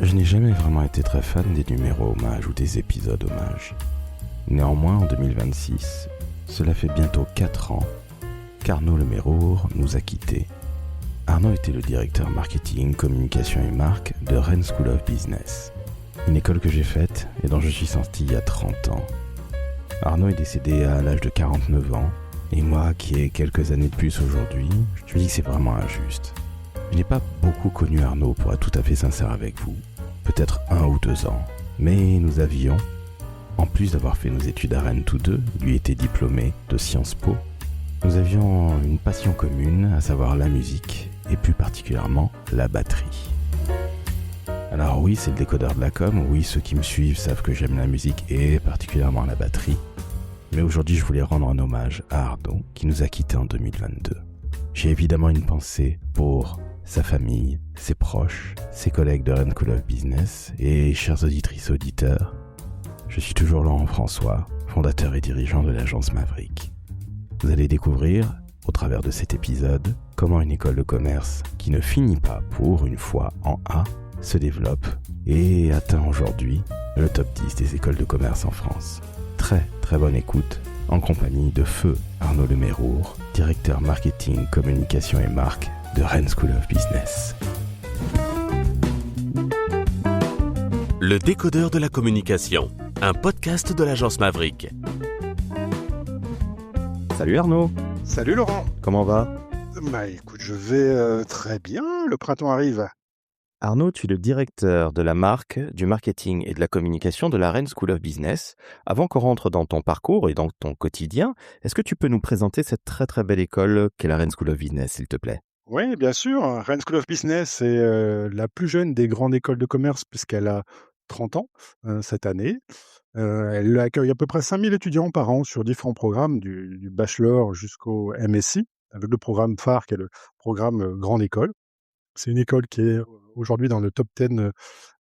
Je n'ai jamais vraiment été très fan des numéros hommages ou des épisodes hommages. Néanmoins, en 2026, cela fait bientôt 4 ans qu'Arnaud Lemérour nous a quittés. Arnaud était le directeur marketing, communication et marque de Rennes School of Business, une école que j'ai faite et dont je suis sorti il y a 30 ans. Arnaud est décédé à l'âge de 49 ans, et moi, qui ai quelques années de plus aujourd'hui, je me dis que c'est vraiment injuste. Je n'ai pas beaucoup connu Arnaud, pour être tout à fait sincère avec vous, peut-être 1 ou 2 ans, mais nous avions, en plus d'avoir fait nos études à Rennes tous deux, lui était diplômé de Sciences Po, nous avions une passion commune, à savoir la musique, et plus particulièrement la batterie. Alors oui, c'est le décodeur de la com, oui, ceux qui me suivent savent que j'aime la musique et particulièrement la batterie, mais aujourd'hui je voulais rendre un hommage à Arnaud, qui nous a quittés en 2022. J'ai évidemment une pensée pour sa famille, ses proches, ses collègues de Rennes School of Business et chers auditrices et auditeurs. Je suis toujours Laurent François, fondateur et dirigeant de l'agence Maverick. Vous allez découvrir, au travers de cet épisode, comment une école de commerce qui ne finit pas pour une fois en A se développe et atteint aujourd'hui le top 10 des écoles de commerce en France. Très très bonne écoute en compagnie de feu Arnaud Lemérour, directeur marketing, communication et marque de Rennes School of Business. Le décodeur de la communication, un podcast de l'agence Maverick. Salut Arnaud. Salut Laurent. Comment va? Écoute, je vais très bien, le printemps arrive. Arnaud, tu es le directeur de la marque, du marketing et de la communication de la Rennes School of Business. Avant qu'on rentre dans ton parcours et dans ton quotidien, est-ce que tu peux nous présenter cette très très belle école qu'est la Rennes School of Business, s'il te plaît? Oui, bien sûr, Rennes School of Business est la plus jeune des grandes écoles de commerce puisqu'elle a 30 ans cette année. Elle accueille à peu près 5000 étudiants par an sur différents programmes, du bachelor jusqu'au MSI, avec le programme phare qui est le programme Grande École. C'est une école qui est aujourd'hui dans le top 10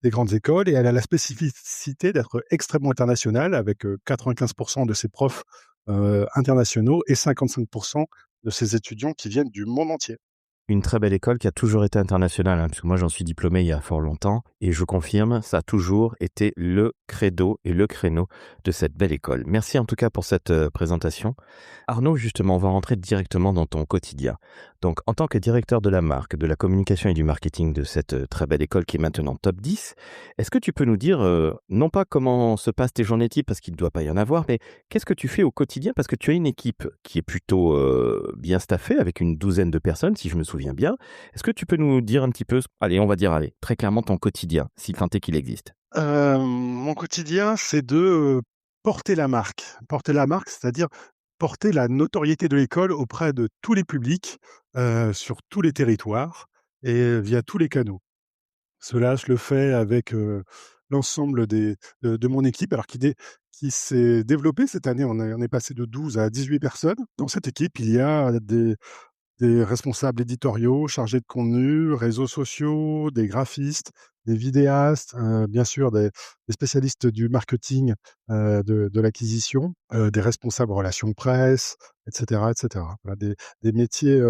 des grandes écoles et elle a la spécificité d'être extrêmement internationale avec 95% de ses profs internationaux et 55% de ses étudiants qui viennent du monde entier. Une très belle école qui a toujours été internationale, parce que moi j'en suis diplômé il y a fort longtemps, et je confirme, ça a toujours été le credo et le créneau de cette belle école. Merci en tout cas pour cette présentation. Arnaud, justement, on va rentrer directement dans ton quotidien. Donc, en tant que directeur de la marque, de la communication et du marketing de cette très belle école qui est maintenant top 10, est-ce que tu peux nous dire, non pas comment se passent tes journées types, parce qu'il ne doit pas y en avoir, mais qu'est-ce que tu fais au quotidien? Parce que tu as une équipe qui est plutôt bien staffée, avec une douzaine de personnes, si je me souviens bien. Est-ce que tu peux nous dire un petit peu, allez, on va dire, très clairement ton quotidien, si tant est qu'il existe? Mon quotidien, c'est de porter la marque. Porter la marque, c'est-à-dire porter la notoriété de l'école auprès de tous les publics, sur tous les territoires et via tous les canaux. Cela, je le fais avec l'ensemble de mon équipe, alors qui s'est développée cette année. On est passé de 12 à 18 personnes. Dans cette équipe, il y a des responsables éditoriaux, chargés de contenu, réseaux sociaux, des graphistes, des vidéastes, bien sûr des spécialistes du marketing, de l'acquisition, des responsables relations presse, et cetera, et cetera. Voilà des métiers,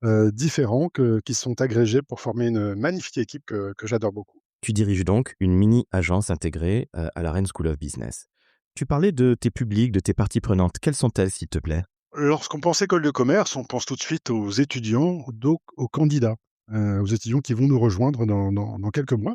différents qui sont agrégés pour former une magnifique équipe que j'adore beaucoup. Tu diriges donc une mini-agence intégrée à la Rennes School of Business. Tu parlais de tes publics, de tes parties prenantes. Quelles sont-elles, s'il te plaît? Lorsqu'on pense école de commerce, on pense tout de suite aux étudiants, donc aux candidats, aux étudiants qui vont nous rejoindre dans quelques mois,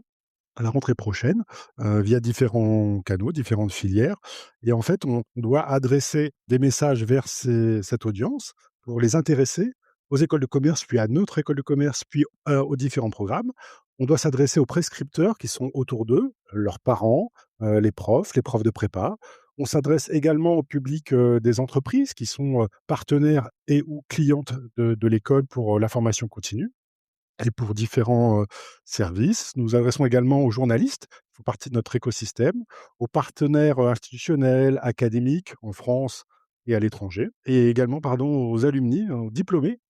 à la rentrée prochaine, via différents canaux, différentes filières. Et en fait, on doit adresser des messages vers cette audience pour les intéresser aux écoles de commerce, puis à notre école de commerce, puis aux différents programmes. On doit s'adresser aux prescripteurs qui sont autour d'eux, leurs parents, les profs de prépa. On s'adresse également au public des entreprises qui sont partenaires et ou clientes de l'école pour la formation continue et pour différents services. Nous adressons également aux journalistes, qui font partie de notre écosystème, aux partenaires institutionnels, académiques en France et à l'étranger, et également aux alumni, aux diplômés,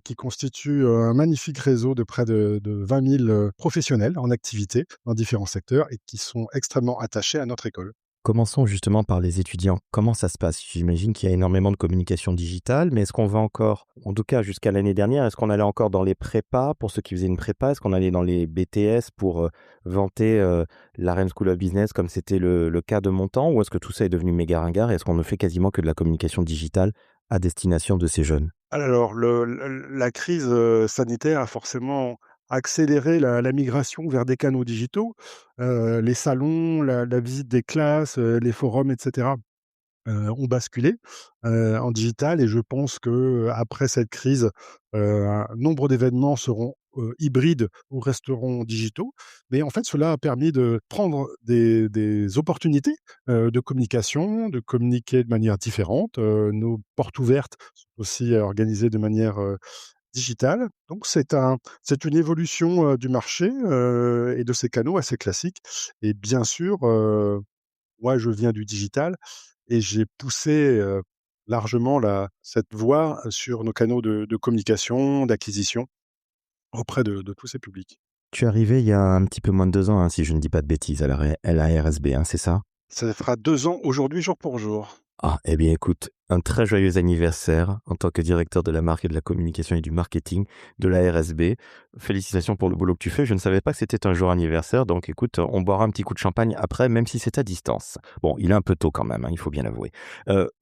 qui constituent un magnifique réseau de près de 20 000 professionnels en activité dans différents secteurs et qui sont extrêmement attachés à notre école. Commençons justement par les étudiants. Comment ça se passe? J'imagine qu'il y a énormément de communication digitale, mais est-ce qu'on va encore, en tout cas jusqu'à l'année dernière, est-ce qu'on allait encore dans les prépas pour ceux qui faisaient une prépa? Est-ce qu'on allait dans les BTS pour vanter la Rennes School of Business comme c'était le cas de mon temps? Ou est-ce que tout ça est devenu méga ringard et est-ce qu'on ne fait quasiment que de la communication digitale à destination de ces jeunes? Alors la crise, sanitaire a forcément accéléré la migration vers des canaux digitaux. Les salons, la visite des classes, les forums et cetera, ont basculé, en digital et je pense qu'après cette crise, un nombre d'événements seront, hybrides ou resteront digitaux. Mais en fait, cela a permis de prendre des opportunités, de communication, de communiquer de manière différente. Nos portes ouvertes sont aussi, organisées de manière, digitale. Donc c'est une évolution, du marché, et de ces canaux assez classiques et bien sûr, moi je viens du digital et j'ai poussé, largement cette voie sur nos canaux de communication, d'acquisition auprès de tous ces publics. Tu es arrivé il y a un petit peu moins de 2 ans, hein, si je ne dis pas de bêtises, à la RSB, hein, c'est ça? Ça fera 2 ans aujourd'hui jour pour jour. Ah, eh bien écoute, un très joyeux anniversaire en tant que directeur de la marque et de la communication et du marketing de la RSB. Félicitations pour le boulot que tu fais. Je ne savais pas que c'était un jour anniversaire, donc écoute, on boira un petit coup de champagne après, même si c'est à distance. Bon, il est un peu tôt quand même, hein, il faut bien l'avouer.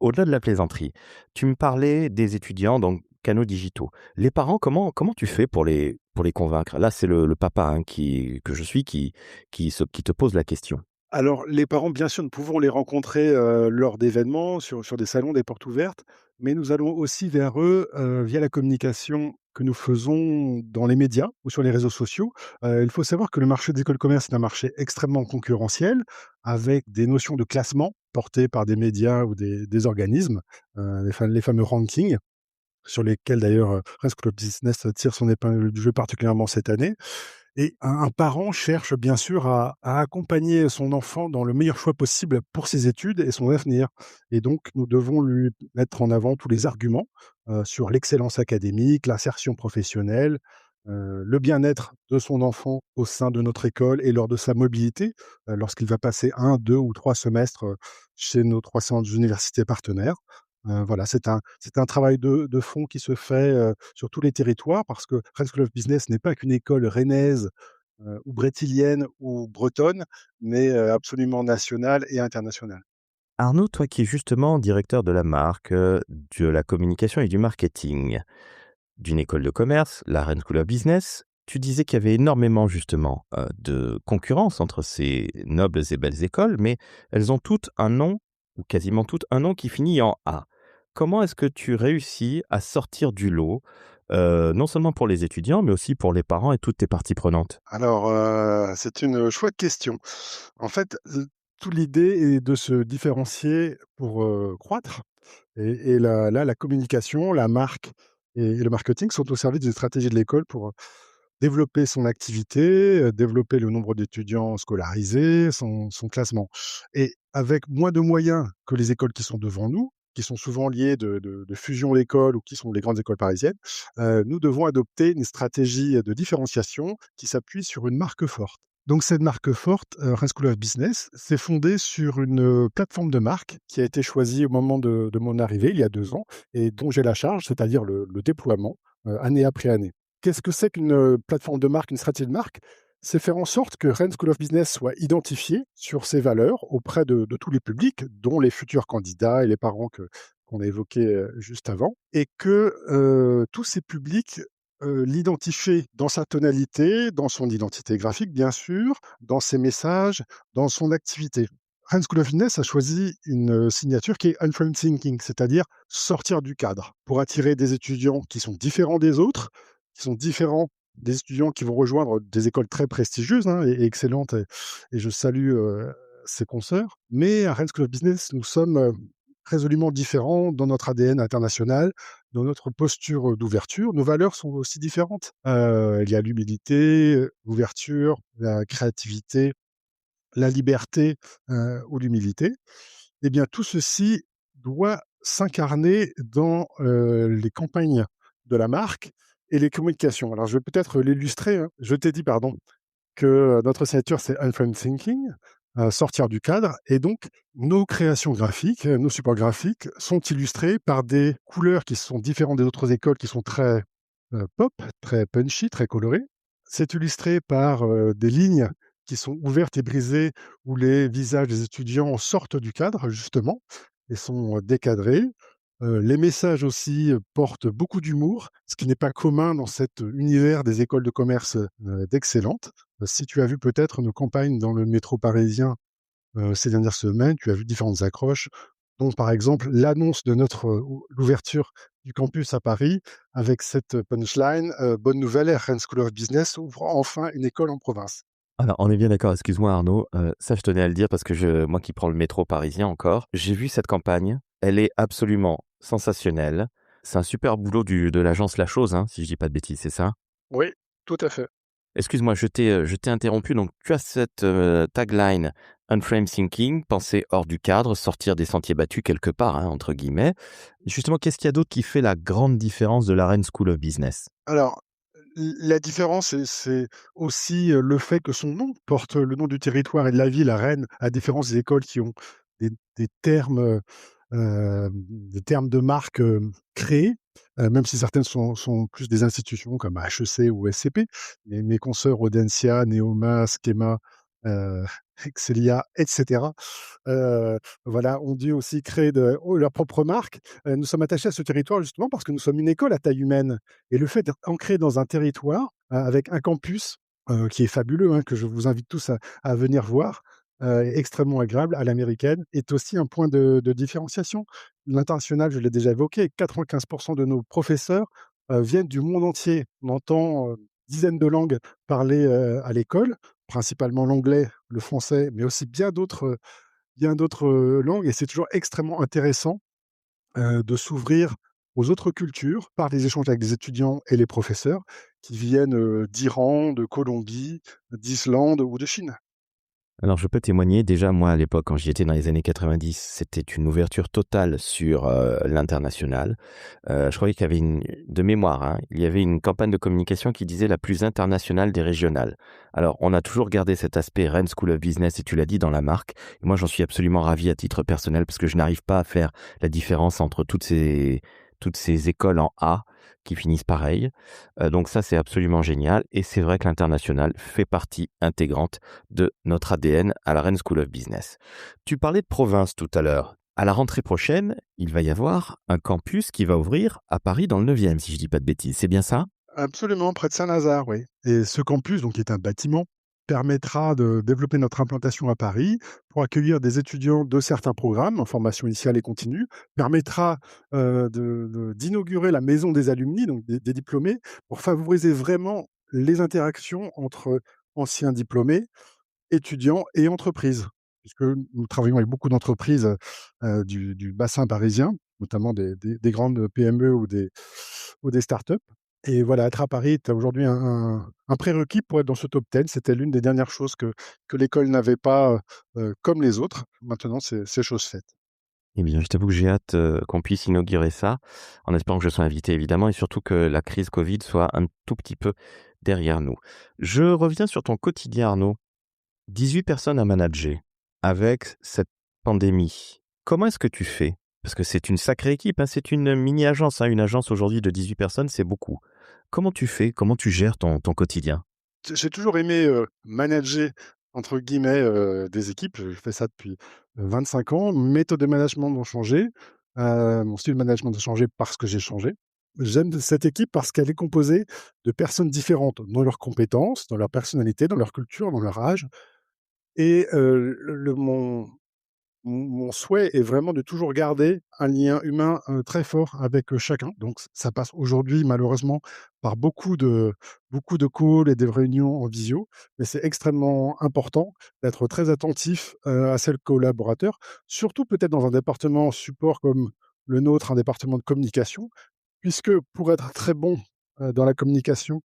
Au-delà de la plaisanterie, tu me parlais des étudiants, donc canaux digitaux. Les parents, comment tu fais pour les convaincre? Là, c'est le papa hein, que je suis qui te pose la question. Alors les parents, bien sûr, nous pouvons les rencontrer, lors d'événements, sur des salons, des portes ouvertes, mais nous allons aussi vers eux, via la communication que nous faisons dans les médias ou sur les réseaux sociaux. Il faut savoir que le marché des écoles de commerce est un marché extrêmement concurrentiel, avec des notions de classement portées par des médias ou des organismes, les fameux rankings, sur lesquels d'ailleurs, Rennes School of Business tire son épingle du jeu particulièrement cette année. Et un parent cherche bien sûr à accompagner son enfant dans le meilleur choix possible pour ses études et son avenir. Et donc nous devons lui mettre en avant tous les arguments, sur l'excellence académique, l'insertion professionnelle, le bien-être de son enfant au sein de notre école et lors de sa mobilité, lorsqu'il va passer un, 2 ou 3 semestres, chez nos 300 universités partenaires. Voilà, c'est un travail de fond qui se fait, sur tous les territoires parce que Rennes School of Business n'est pas qu'une école rennaise, ou brétilienne ou bretonne, mais absolument nationale et internationale. Arnaud, toi qui es justement directeur de la marque, de la communication et du marketing d'une école de commerce, la Rennes School of Business, tu disais qu'il y avait énormément justement de concurrence entre ces nobles et belles écoles, mais elles ont toutes un nom, ou quasiment toutes, un nom qui finit en A. Comment est-ce que tu réussis à sortir du lot, non seulement pour les étudiants, mais aussi pour les parents et toutes tes parties prenantes? Alors, c'est une chouette question. En fait, toute l'idée est de se différencier pour, croître et la communication, la marque et le marketing sont au service d'une stratégie de l'école pour, développer son activité, développer le nombre d'étudiants scolarisés, son classement et avec moins de moyens que les écoles qui sont devant nous, qui sont souvent liées de fusion d'écoles ou qui sont les grandes écoles parisiennes, nous devons adopter une stratégie de différenciation qui s'appuie sur une marque forte. Donc cette marque forte, Rennes School of Business, c'est fondé sur une, plateforme de marque qui a été choisie au moment de mon arrivée, il y a 2 ans et dont j'ai la charge, c'est-à-dire le déploiement, année après année. Qu'est-ce que c'est qu'une, plateforme de marque, une stratégie de marque? C'est faire en sorte que Rennes School of Business soit identifié sur ses valeurs auprès de tous les publics, dont les futurs candidats et les parents qu'on a évoqués, juste avant et que, tous ces publics, l'identifient dans sa tonalité, dans son identité graphique bien sûr, dans ses messages, dans son activité. Rennes School of Business a choisi une, signature qui est Unfriend Thinking, c'est-à-dire sortir du cadre pour attirer des étudiants qui sont différents des autres, qui sont différents des étudiants qui vont rejoindre des écoles très prestigieuses, hein, et excellentes et je salue, ces consoeurs. Mais à Rennes School of Business, nous sommes, résolument différents dans notre ADN international, dans notre posture, d'ouverture. Nos valeurs sont aussi différentes. Il y a l'humilité, l'ouverture, la créativité, la liberté, ou l'humilité. Eh bien, tout ceci doit s'incarner dans, les campagnes de la marque et les communications. Alors, je vais peut-être l'illustrer, hein. Je t'ai dit, pardon, que notre signature, c'est Unfriend Thinking. sortir du cadre et donc nos créations graphiques, nos supports graphiques sont illustrés par des couleurs qui sont différentes des autres écoles, qui sont très, pop, très punchy, très colorées. C'est illustré par, des lignes qui sont ouvertes et brisées, où les visages des étudiants sortent du cadre justement et sont, décadrés. Les messages aussi, portent beaucoup d'humour, ce qui n'est pas commun dans cet univers des écoles de commerce, d'excellentes. Si tu as vu peut-être nos campagnes dans le métro parisien, ces dernières semaines, tu as vu différentes accroches, dont par exemple l'annonce de l'ouverture du campus à Paris avec cette punchline, «Bonne nouvelle, Rennes School of Business ouvre enfin une école en province». Alors, on est bien d'accord, excuse-moi Arnaud, ça je tenais à le dire parce que moi qui prends le métro parisien encore, j'ai vu cette campagne, elle est absolument sensationnelle. C'est un super boulot de l'agence La Chose, hein, si je dis pas de bêtises, c'est ça? Oui, tout à fait. Excuse-moi, je t'ai interrompu, donc tu as cette, tagline «Unframe thinking», penser hors du cadre, sortir des sentiers battus quelque part, hein, entre guillemets. Justement, qu'est-ce qu'il y a d'autre qui fait la grande différence de la Rennes School of Business? Alors, la différence, c'est aussi, le fait que son nom porte le nom du territoire et de la ville à Rennes, à différence des écoles qui ont des termes, des termes de marque, créés, même si certaines sont plus des institutions comme HEC ou SCP. Mes consoeurs Audencia, Neoma, Schema, heu, Excelia et cetera, voilà, ont dû aussi créer leur propre marque. Nous sommes attachés à ce territoire justement parce que nous sommes une école à taille humaine et le fait d'être ancré dans un territoire, avec un campus, qui est fabuleux, hein, que je vous invite tous à venir voir, extrêmement agréable à l'américaine, est aussi un point de différenciation. L'international, je l'ai déjà évoqué, 95 de nos professeurs, viennent du monde entier. On entend, dizaines de langues parlées, à l'école, principalement l'anglais, le français, mais aussi bien d'autres, langues et c'est toujours extrêmement intéressant, de s'ouvrir aux autres cultures par des échanges avec des étudiants et les professeurs qui viennent, d'Iran, de Colombie, d'Islande ou de Chine. Alors, je peux témoigner, déjà, moi, à l'époque, quand j'y étais dans les années 90, c'était une ouverture totale sur l'international. Je croyais qu'il y avait de mémoire, hein, il y avait une campagne de communication qui disait la plus internationale des régionales. Alors, on a toujours gardé cet aspect Rennes School of Business, et tu l'as dit, dans la marque. Et moi, j'en suis absolument ravi à titre personnel parce que je n'arrive pas à faire la différence entre toutes ces écoles en A qui finissent pareil. Donc ça, c'est absolument génial. Et c'est vrai que l'international fait partie intégrante de notre ADN à la Rennes School of Business. Tu parlais de province tout à l'heure. À la rentrée prochaine, il va y avoir un campus qui va ouvrir à Paris dans le 9e, si je dis pas de bêtises. C'est bien ça? Absolument, près de Saint-Lazare, oui. Et ce campus, donc qui est un bâtiment, permettra de développer notre implantation à Paris pour accueillir des étudiants de certains programmes en formation initiale et continue, permettra, d'inaugurer la maison des alumni, donc des diplômés, pour favoriser vraiment les interactions entre anciens diplômés, étudiants et entreprises. Puisque nous travaillons avec beaucoup d'entreprises, du bassin parisien, notamment des grandes PME ou des startups. Et voilà, être à Paris est aujourd'hui un prérequis pour être dans ce top 10. C'était l'une des dernières choses que l'école n'avait pas, comme les autres. Maintenant, c'est chose faite. Eh bien, je t'avoue que j'ai hâte qu'on puisse inaugurer ça, en espérant que je sois invité évidemment, et surtout que la crise Covid soit un tout petit peu derrière nous. Je reviens sur ton quotidien, Arnaud. 18 personnes à manager avec cette pandémie. Comment est-ce que tu fais? Parce que c'est une sacrée équipe, hein, c'est une mini-agence, hein. Une agence aujourd'hui de 18 personnes, c'est beaucoup. Comment tu fais? Comment tu gères ton quotidien? J'ai toujours aimé, «manager» entre guillemets, des équipes. Je fais ça depuis, 25 ans. Mes méthodes de management ont changé, mon style de management a changé parce que j'ai changé. J'aime cette équipe parce qu'elle est composée de personnes différentes dans leurs compétences, dans leur personnalité, dans leur culture, dans leur âge et le mon souhait est vraiment de toujours garder un lien humain, très fort avec, chacun. Donc ça passe aujourd'hui malheureusement par beaucoup de calls et des réunions en visio, mais c'est extrêmement important d'être très attentif, à ses collaborateurs, surtout peut-être dans un département support comme le nôtre, un département de communication, puisque pour être très bon, dans la communication,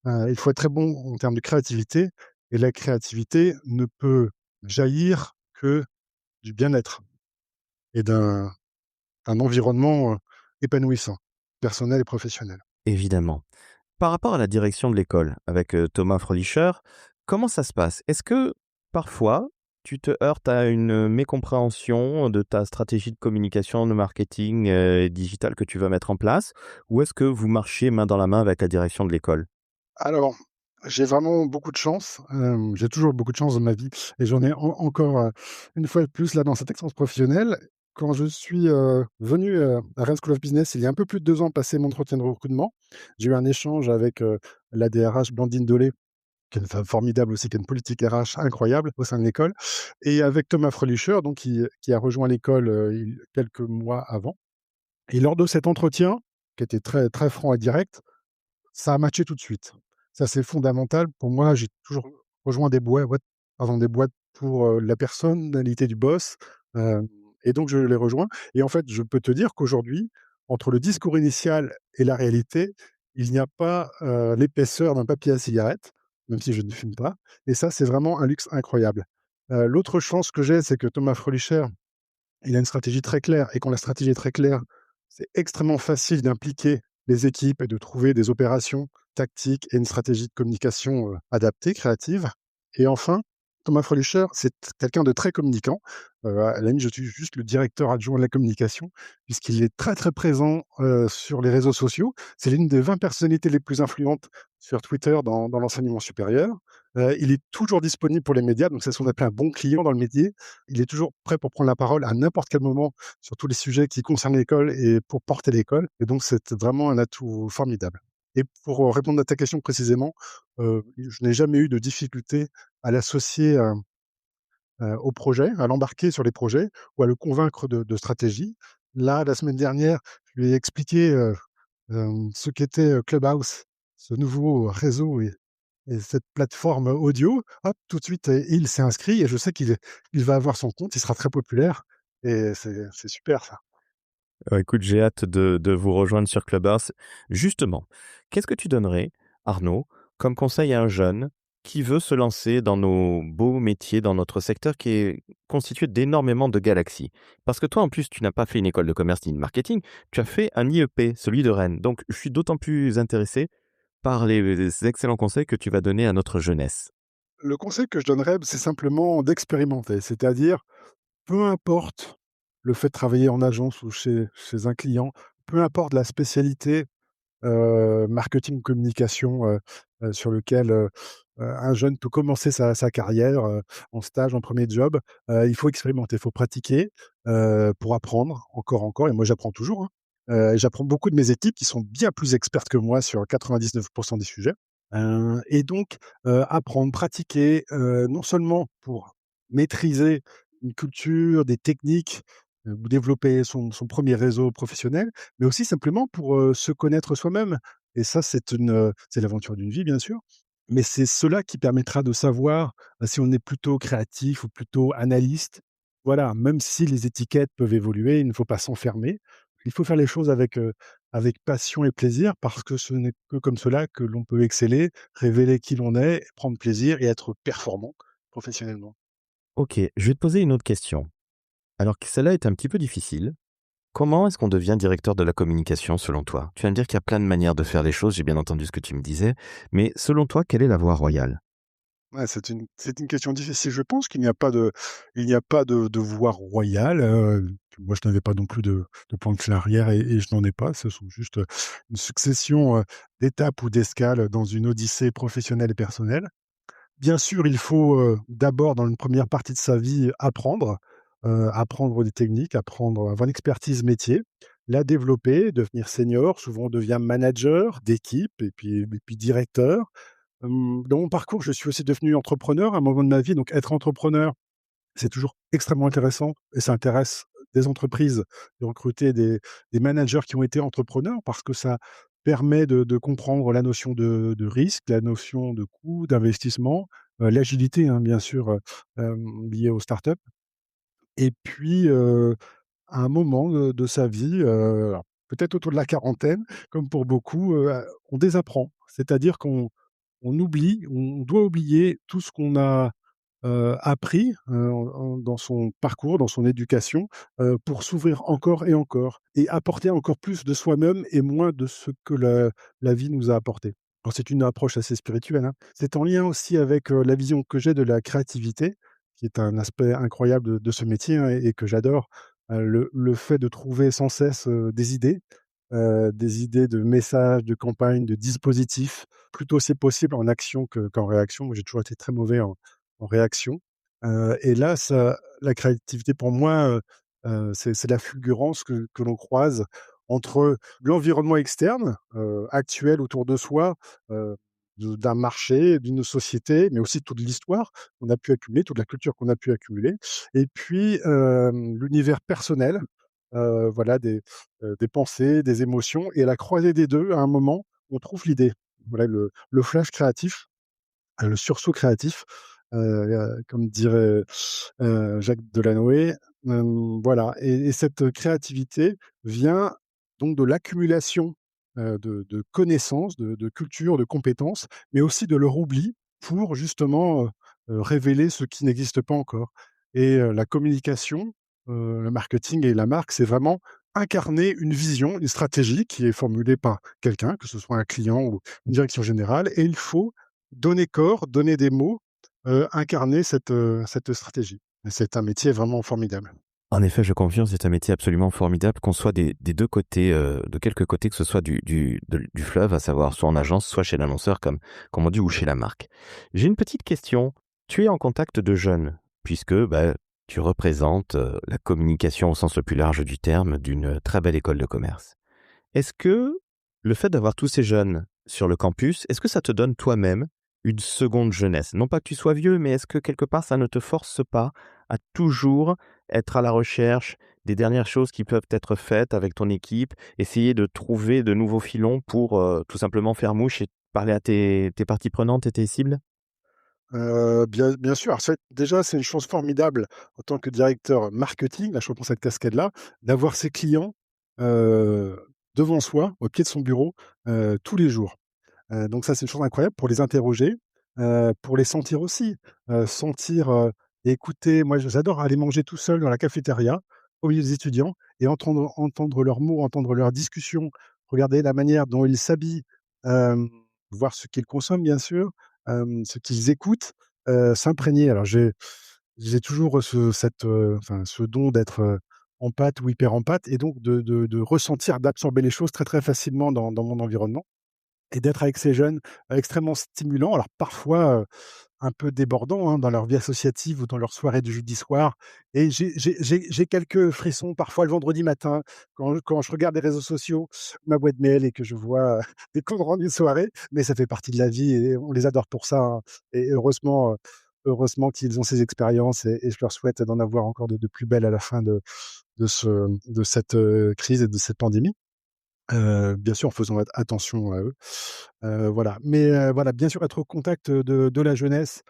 il faut être très bon en termes de créativité et la créativité ne peut jaillir que du bien-être et d'un environnement, épanouissant, personnel et professionnel. Évidemment. Par rapport à la direction de l'école avec Thomas Fröhlicher, comment ça se passe? Est-ce que parfois tu te heurtes à une mécompréhension de ta stratégie de communication, de marketing, digital que tu vas mettre en place? Ou est-ce que vous marchez main dans la main avec la direction de l'école? Alors, j'ai vraiment beaucoup de chance, j'ai toujours beaucoup de chance dans ma vie et j'en ai encore, une fois de plus là dans cette expérience professionnelle. Quand je suis, venu, à Rennes School of Business il y a un peu plus de 2 ans passer mon entretien de recrutement, j'ai eu un échange avec, la DRH Blandine Dolé, qui est une femme formidable aussi, qui a une politique RH incroyable au sein de l'école et avec Thomas Fröhlicher donc qui a rejoint l'école, il quelques mois avant et lors de cet entretien, qui était très, très franc et direct, ça a matché tout de suite. Ça, c'est fondamental. Pour moi, j'ai toujours rejoint des boîtes pour, la personnalité du boss, hem et donc je les rejoins et en fait, je peux te dire qu'aujourd'hui, entre le discours initial et la réalité, il n'y a pas, l'épaisseur d'un papier à cigarette, même si je ne fume pas et ça, c'est vraiment un luxe incroyable. L'autre chance que j'ai, c'est que Thomas Fröhlicher, il a une stratégie très claire et quand la stratégie est très claire, c'est extrêmement facile d'impliquer les équipes et de trouver des opérations tactiques et une stratégie de communication, adaptée, créative et enfin, Thomas Fröhlicher, c'est quelqu'un de très communicant. À la limite, je suis juste le directeur adjoint de la communication puisqu'il est très, très présent, sur les réseaux sociaux. C'est l'une des 20 personnalités les plus influentes sur Twitter dans l'enseignement supérieur. Il est toujours disponible pour les médias, donc c'est ce qu'on appelle un bon client dans le métier. Il est toujours prêt pour prendre la parole à n'importe quel moment sur tous les sujets qui concernent l'école et pour porter l'école et donc c'est vraiment un atout formidable et pour, répondre à ta question précisément, je n'ai jamais eu de difficulté à l'associer, au projet, à l'embarquer sur les projets ou à le convaincre de stratégie. Là, la semaine dernière, je lui ai expliqué, ce qu'était, Clubhouse, ce nouveau réseau et cette plateforme audio. Hop, tout de suite, il s'est inscrit et je sais il va avoir son compte, il sera très populaire et c'est super ça. Écoute, j'ai hâte de vous rejoindre sur Clubhouse. Justement, qu'est-ce que tu donnerais, Arnaud, comme conseil à un jeune qui veut se lancer dans nos beaux métiers, dans notre secteur qui est constitué d'énormément de galaxies? Parce que toi, en plus, tu n'as pas fait une école de commerce ni de marketing, tu as fait un IEP, celui de Rennes. Donc, je suis d'autant plus intéressé par les excellents conseils que tu vas donner à notre jeunesse. Le conseil que je donnerais, c'est simplement d'expérimenter, c'est-à-dire peu importe le fait de travailler en agence ou chez un client, peu importe la spécialité, marketing, communication, sur lequel, un jeune peut commencer sa carrière, en stage, en premier job. Il faut expérimenter, il faut pratiquer, pour apprendre encore et moi j'apprends toujours, hein. Et j'apprends beaucoup de mes équipes qui sont bien plus expertes que moi sur 99 des sujets. Et donc, apprendre, pratiquer, non seulement pour maîtriser une culture, des techniques, ou développer son 1er réseau professionnel, mais aussi simplement pour, se connaître soi-même et ça c'est l'aventure d'une vie bien sûr, mais c'est cela qui permettra de savoir, si on est plutôt créatif ou plutôt analyste. Voilà, même si les étiquettes peuvent évoluer, il ne faut pas s'enfermer. Il faut faire les choses avec passion et plaisir parce que ce n'est que comme cela que l'on peut exceller, révéler qui l'on est, prendre plaisir et être performant professionnellement. Ok, je vais te poser une autre question. Alors que celle-là est un petit peu difficile. Comment est-ce qu'on devient directeur de la communication selon toi? Tu vas me dire qu'il y a plein de manières de faire les choses, j'ai bien entendu ce que tu me disais, mais selon toi, quelle est la voie royale? Ouais, c'est une question difficile. Je pense qu'il n'y a pas de voie royale, moi je n'avais pas non plus de plan de carrière et je n'en ai pas. Ce sont juste, une succession, d'étapes ou d'escales dans une odyssée professionnelle et personnelle. Bien sûr, il faut, d'abord dans une première partie de sa vie apprendre des techniques, avoir une expertise métier, la développer, devenir senior. Souvent on devient manager d'équipe et puis directeur. Dans mon parcours, je suis aussi devenu entrepreneur à un moment de ma vie, donc être entrepreneur, c'est toujours extrêmement intéressant et ça intéresse des entreprises de recruter des managers qui ont été entrepreneurs parce que ça permet de comprendre la notion de risque, la notion de coût, d'investissement, l'agilité, hein, bien sûr, liée aux startups et puis, à un moment, de sa vie, alors peut-être autour de la quarantaine, comme pour beaucoup, on désapprend. C'est-à-dire on doit oublier tout ce qu'on a, appris, dans son parcours, dans son éducation, pour s'ouvrir encore et encore et apporter encore plus de soi-même et moins de ce que la vie nous a apporté. Alors c'est une approche assez spirituelle, hein. C'est en lien aussi avec, la vision que j'ai de la créativité. qui est un aspect incroyable de ce métier, hein, et que j'adore. Le fait de trouver sans cesse, des idées de messages, de campagnes, de dispositifs, plutôt c'est possible en action qu'en réaction. Moi, j'ai toujours été très mauvais en réaction, et là, ça la créativité pour moi, c'est la fulgurance que l'on croise entre l'environnement externe, actuel autour de soi, d'un marché, d'une société, mais aussi toute l'histoire qu'on a pu accumuler, toute la culture qu'on a pu accumuler, et puis, l'univers personnel, voilà, des pensées, des émotions, et à la croisée des 2, à un moment, on trouve l'idée. Voilà, le flash créatif, le sursaut créatif, comme dirait, Jacques Delanoë. Voilà, et cette créativité vient donc de l'accumulation, de connaissances, de culture, de compétences, mais aussi de leur oubli pour justement, révéler ce qui n'existe pas encore, et la communication, le marketing et la marque, c'est vraiment incarner une vision, une stratégie qui est formulée par quelqu'un, que ce soit un client ou une direction générale, et il faut donner corps, donner des mots, incarner cette stratégie. Et c'est un métier vraiment formidable. En effet, je confirme, c'est un métier absolument formidable, qu'on soit des 2 côtés, de quelque côté que ce soit du fleuve, à savoir soit en agence, soit chez l'annonceur comme on dit, ou chez la marque. J'ai une petite question. Tu es en contact de jeunes, puisque, tu représentes, la communication au sens le plus large du terme d'une très belle école de commerce. Est-ce que le fait d'avoir tous ces jeunes sur le campus, est-ce que ça te donne toi-même une seconde jeunesse? Non pas que tu sois vieux, mais est-ce que quelque part ça ne te force pas à toujours être à la recherche des dernières choses qui peuvent être faites avec ton équipe, essayer de trouver de nouveaux filons pour tout simplement faire mouche et parler à tes parties prenantes et tes cibles? Bien sûr. Alors déjà, c'est une chose formidable en tant que directeur marketing, là, je reprends cette casquette-là, d'avoir ses clients, heu, devant soi, au pied de son bureau, tous les jours. Donc ça, c'est une chose incroyable pour les interroger, pour les sentir aussi, sentir, et écouter. Moi, j'adore aller manger tout seul dans la cafétéria, au milieu des étudiants, et entendre leurs mots, entendre leurs discussions, regarder la manière dont ils s'habillent, hem, voir ce qu'ils consomment, bien sûr, ce qu'ils écoutent, s'imprégner. Alors j'ai toujours enfin, ce don d'être, empathe ou hyper empathe, et donc de ressentir, d'absorber les choses très, très facilement dans mon environnement, et d'être avec ces jeunes, extrêmement stimulants. Alors parfois, un peu débordants, hein, dans leur vie associative ou dans leurs soirées du jeudi soir, et j'ai quelques frissons parfois le vendredi matin quand je regarde les réseaux sociaux, ma boîte mail, et que je vois, des comptes rendus de soirée, mais ça fait partie de la vie et on les adore pour ça, hein, et heureusement qu'ils ont ces expériences, et je leur souhaite d'en avoir encore de plus belles à la fin de cette, crise et de cette pandémie. Bien sûr, en faisant attention à eux. Voilà. Mais voilà, bien sûr, être au contact de la jeunesse,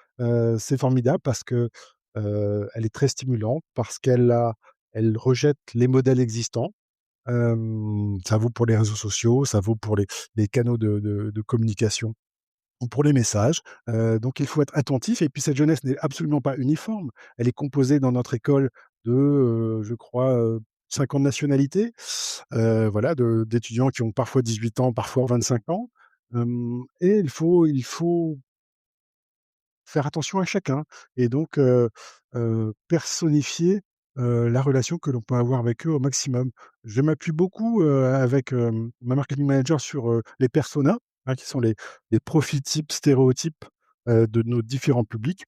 c'est formidable parce que, elle est très stimulante, parce elle rejette les modèles existants. Ça vaut pour les réseaux sociaux, ça vaut pour les canaux de communication ou pour les messages. Donc il faut être attentif, et puis cette jeunesse n'est absolument pas uniforme. Elle est composée dans notre école de, je crois, 50 nationalités, voilà, d'étudiants qui ont parfois 18 ans, parfois 25 ans. Et il faut faire attention à chacun, et donc personnifier, la relation que l'on peut avoir avec eux au maximum. Je m'appuie beaucoup, avec, ma marketing manager sur, les personas, hein, qui sont les profils types, stéréotypes, de nos différents publics.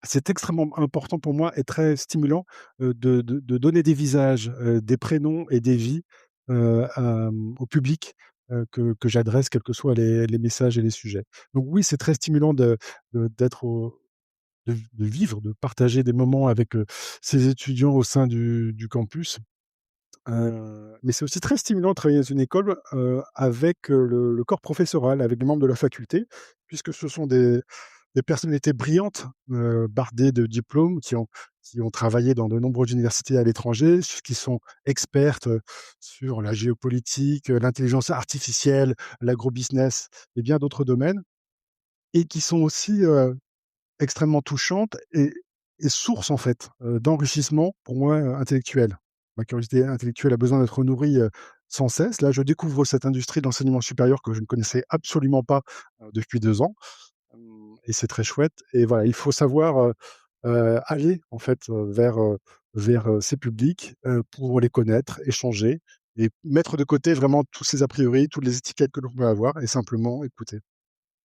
C'est extrêmement important pour moi et très stimulant, de donner des visages, des prénoms et des vies, au public, que j'adresse, quels que soient les messages et les sujets. Donc oui, c'est très stimulant d'être au de vivre, de partager des moments avec, ces étudiants au sein du campus. Mais c'est aussi très stimulant de travailler dans une école, avec, le corps professoral, avec les membres de la faculté, puisque ce sont des personnalités brillantes, bardées de diplômes, qui ont travaillé dans de nombreuses universités à l'étranger, qui sont expertes, sur la géopolitique, l'intelligence artificielle, l'agrobusiness et bien d'autres domaines, et qui sont aussi, extrêmement touchantes, et source en fait, d'enrichissement pour moi, intellectuel. Ma curiosité intellectuelle a besoin d'être nourrie, sans cesse. Là, je découvre cette industrie de l'enseignement supérieur que je ne connaissais absolument pas, depuis 2 ans, et c'est très chouette, et voilà, il faut savoir, aller en fait, vers ces publics, pour les connaître, échanger et mettre de côté vraiment tous ces a priori, toutes les étiquettes que l'on peut avoir et simplement écouter.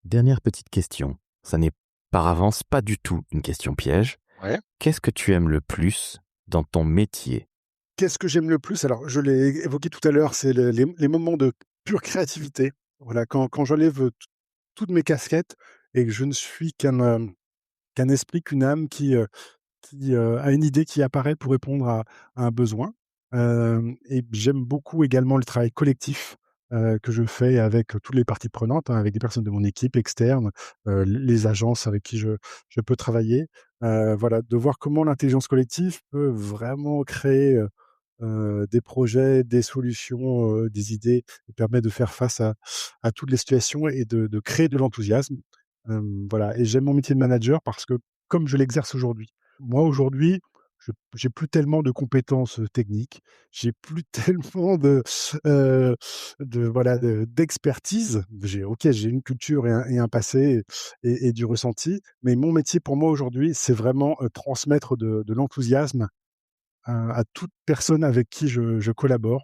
Dernière petite question. Ça n'est par avance pas du tout une question piège. Ouais. Qu'est-ce que tu aimes le plus dans ton métier? Qu'est-ce que j'aime le plus? Alors, je l'ai évoqué tout à l'heure, c'est les moments de pure créativité. Voilà, quand j'enlève, toutes mes casquettes et que je ne suis qu'un esprit, qu'une âme qui a une idée qui apparaît pour répondre à un besoin. Et j'aime beaucoup également le travail collectif, que je fais avec toutes les parties prenantes, hein, avec des personnes de mon équipe externe, les agences avec qui je peux travailler. Voilà, de voir comment l'intelligence collective peut vraiment créer, des projets, des solutions, des idées, qui permettent de faire face à toutes les situations et de créer de l'enthousiasme. Voilà et j'aime mon métier de manager parce que comme je l'exerce aujourd'hui. Moi, aujourd'hui, je j'ai plus tellement de compétences, techniques, j'ai plus tellement heu, voilà, d'expertise. J'ai une culture et un passé et du ressenti, mais mon métier pour moi aujourd'hui, c'est vraiment, transmettre de l'enthousiasme à toute personne avec qui je collabore,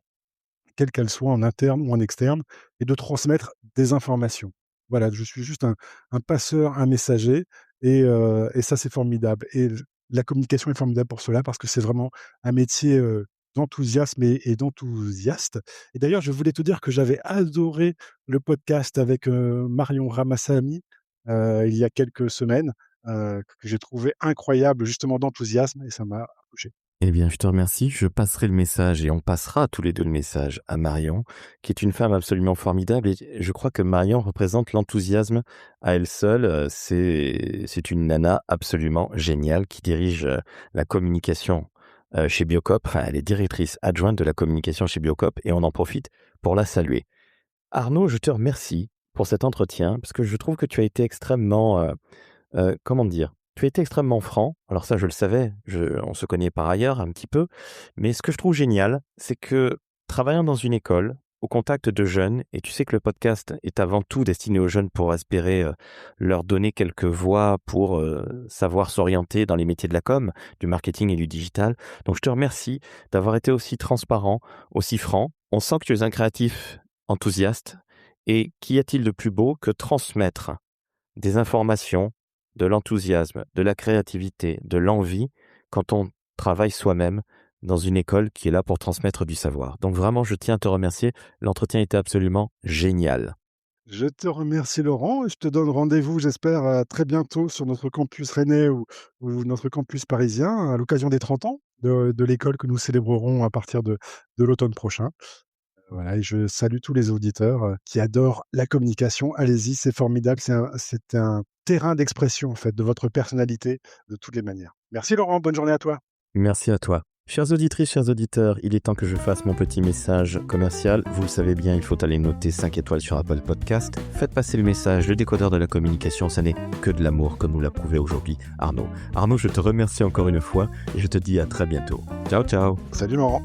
quelle qu'elle soit en interne ou en externe et de transmettre des informations. Voilà, je suis juste un passeur, un messager et ça, c'est formidable et la communication est formidable pour cela parce que c'est vraiment un métier, d'enthousiasme et d'enthousiaste et d'ailleurs, je voulais te dire que j'avais adoré le podcast avec, Marion Ramassamy, il y a quelques semaines, que j'ai trouvé incroyable justement d'enthousiasme et ça m'a touché. Eh bien, je te remercie. Je passerai le message et on passera tous les 2 le message à Marion, qui est une femme absolument formidable et je crois que Marion représente l'enthousiasme à elle seule. C'est une nana absolument géniale qui dirige, la communication, chez Biocop. Enfin, elle est directrice adjointe de la communication chez Biocop et on en profite pour la saluer. Arnaud, je te remercie pour cet entretien parce que je trouve que tu as été extrêmement, comment dire? Tu as été extrêmement franc. Alors ça, je le savais, on se connaît par ailleurs un petit peu, mais ce que je trouve génial, c'est que travaillant dans une école, au contact de jeunes, et tu sais que le podcast est avant tout destiné aux jeunes pour espérer leur donner quelques voies pour savoir s'orienter dans les métiers de la com, du marketing et du digital. Donc je te remercie d'avoir été aussi transparent, aussi franc. On sent que tu es un créatif enthousiaste. Et qu'y a-t-il de plus beau que transmettre des informations, de l'enthousiasme, de la créativité, de l'envie, quand on travaille soi-même dans une école qui est là pour transmettre du savoir. Donc vraiment, je tiens à te remercier. L'entretien était absolument génial. Je te remercie Laurent et je te donne rendez-vous, j'espère, très bientôt sur notre campus rennais ou notre campus parisien à l'occasion des 30 ans de l'école que nous célébrerons à partir de l'automne prochain. Voilà et je salue tous les auditeurs, qui adorent la communication. Allez-y, c'est formidable, c'est un terrain d'expression, en fait, de votre personnalité de toutes les manières. Merci Laurent, bonne journée à toi. Merci à toi. Chères auditrices, chers auditeurs, il est temps que je fasse mon petit message commercial. Vous le savez bien, il faut aller noter 5 étoiles sur Apple Podcast. Faites passer le message, le décodeur de la communication, ça n'est que de l'amour, comme nous l'a prouvé aujourd'hui Arnaud. Arnaud, je te remercie encore une fois et je te dis à très bientôt. Ciao, ciao. Salut Laurent.